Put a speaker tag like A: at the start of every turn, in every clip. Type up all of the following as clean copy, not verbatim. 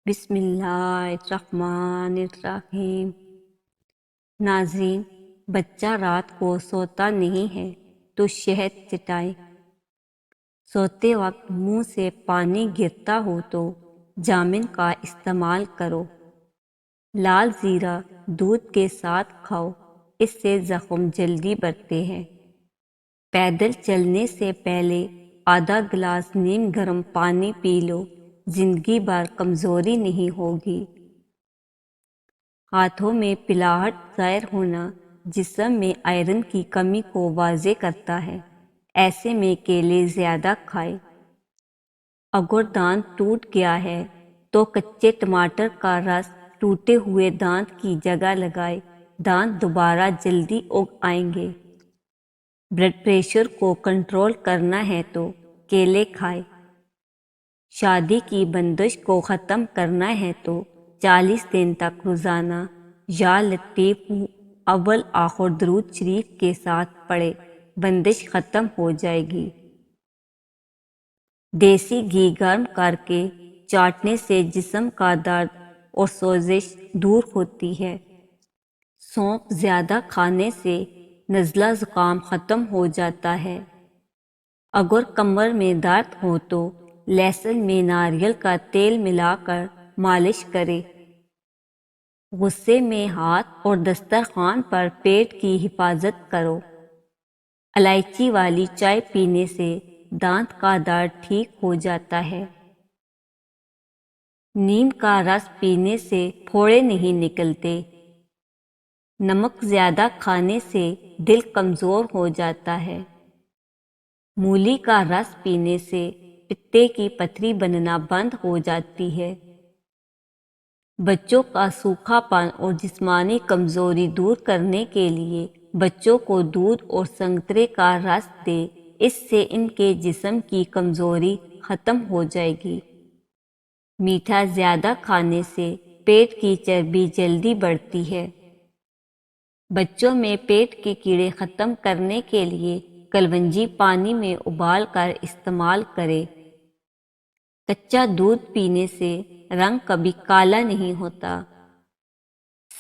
A: بسم اللہ الرحمن الرحیم۔ ناظرین، بچہ رات کو سوتا نہیں ہے تو شہد چٹائے، سوتے وقت منہ سے پانی گرتا ہو تو جامن کا استعمال کرو، لال زیرہ دودھ کے ساتھ کھاؤ، اس سے زخم جلدی بڑھتے ہیں۔ پیدل چلنے سے پہلے آدھا گلاس نیم گرم پانی پی لو، زندگی بھر کمزوری نہیں ہوگی۔ ہاتھوں میں پلاہٹ ظاہر ہونا جسم میں آئرن کی کمی کو واضح کرتا ہے، ایسے میں کیلے زیادہ کھائے۔ اگر دانت ٹوٹ گیا ہے تو کچے ٹماٹر کا رس ٹوٹے ہوئے دانت کی جگہ لگائے، دانت دوبارہ جلدی اگ آئیں گے۔ بلڈ پریشر کو کنٹرول کرنا ہے تو کیلے کھائے۔ شادی کی بندش کو ختم کرنا ہے تو 40 دن تک روزانہ یا لطیف اول آخر درود شریف کے ساتھ پڑھے، بندش ختم ہو جائے گی۔ دیسی گھی گرم کر کے چاٹنے سے جسم کا درد اور سوزش دور ہوتی ہے۔ سونف زیادہ کھانے سے نزلہ زکام ختم ہو جاتا ہے۔ اگر کمر میں درد ہو تو لہسن میں ناریل کا تیل ملا کر مالش کرے۔ غصے میں ہاتھ اور دسترخوان پر پیٹ کی حفاظت کرو۔ الائچی والی چائے پینے سے دانت کا درد ٹھیک ہو جاتا ہے۔ نیم کا رس پینے سے پھوڑے نہیں نکلتے۔ نمک زیادہ کھانے سے دل کمزور ہو جاتا ہے۔ مولی کا رس پینے سے پتے کی پتھری بننا بند ہو جاتی ہے۔ بچوں کا سوکھا پن اور جسمانی کمزوری دور کرنے کے لیے بچوں کو دودھ اور سنترے کا رس دے، اس سے ان کے جسم کی کمزوری ختم ہو جائے گی۔ میٹھا زیادہ کھانے سے پیٹ کی چربی جلدی بڑھتی ہے۔ بچوں میں پیٹ کے کیڑے ختم کرنے کے لیے کلونجی پانی میں ابال کر استعمال کرے۔ کچا دودھ پینے سے رنگ کبھی کالا نہیں ہوتا۔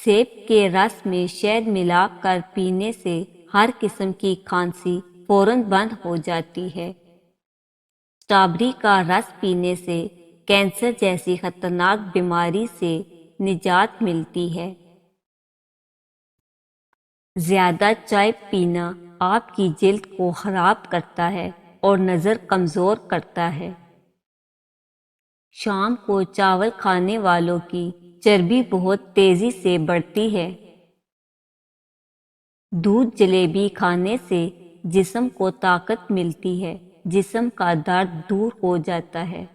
A: سیب کے رس میں شہد ملا کر پینے سے ہر قسم کی کھانسی فوراً بند ہو جاتی ہے۔ اسٹرابیری کا رس پینے سے کینسر جیسی خطرناک بیماری سے نجات ملتی ہے۔ زیادہ چائے پینا آپ کی جلد کو خراب کرتا ہے اور نظر کمزور کرتا ہے۔ شام کو چاول کھانے والوں کی چربی بہت تیزی سے بڑھتی ہے۔ دودھ جلیبی کھانے سے جسم کو طاقت ملتی ہے، جسم کا درد دور ہو جاتا ہے۔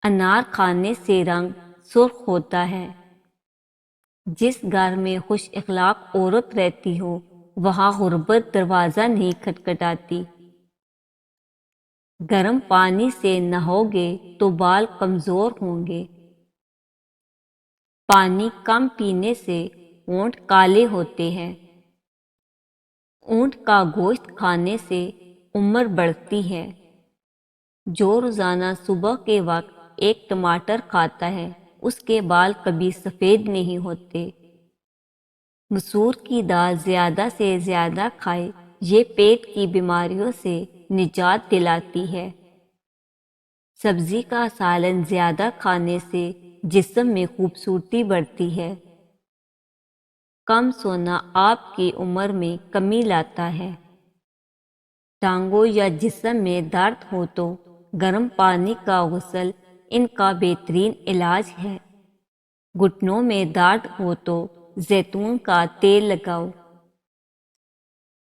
A: انار کھانے سے رنگ سرخ ہوتا ہے۔ جس گھر میں خوش اخلاق عورت رہتی ہو وہاں غربت دروازہ نہیں کھٹکھٹاتی۔ گرم پانی سے نہاؤگے تو بال کمزور ہوں گے۔ پانی کم پینے سے ہونٹ کالے ہوتے ہیں۔ اونٹ کا گوشت کھانے سے عمر بڑھتی ہے۔ جو روزانہ صبح کے وقت ایک ٹماٹر کھاتا ہے اس کے بال کبھی سفید نہیں ہوتے۔ مسور کی دال زیادہ سے زیادہ کھائے، یہ پیٹ کی بیماریوں سے نجات دلاتی ہے۔ سبزی کا سالن زیادہ کھانے سے جسم میں خوبصورتی بڑھتی ہے۔ کم سونا آپ کی عمر میں کمی لاتا ہے۔ ٹانگوں یا جسم میں درد ہو تو گرم پانی کا غسل ان کا بہترین علاج ہے۔ گھٹنوں میں درد ہو تو زیتون کا تیل لگاؤ،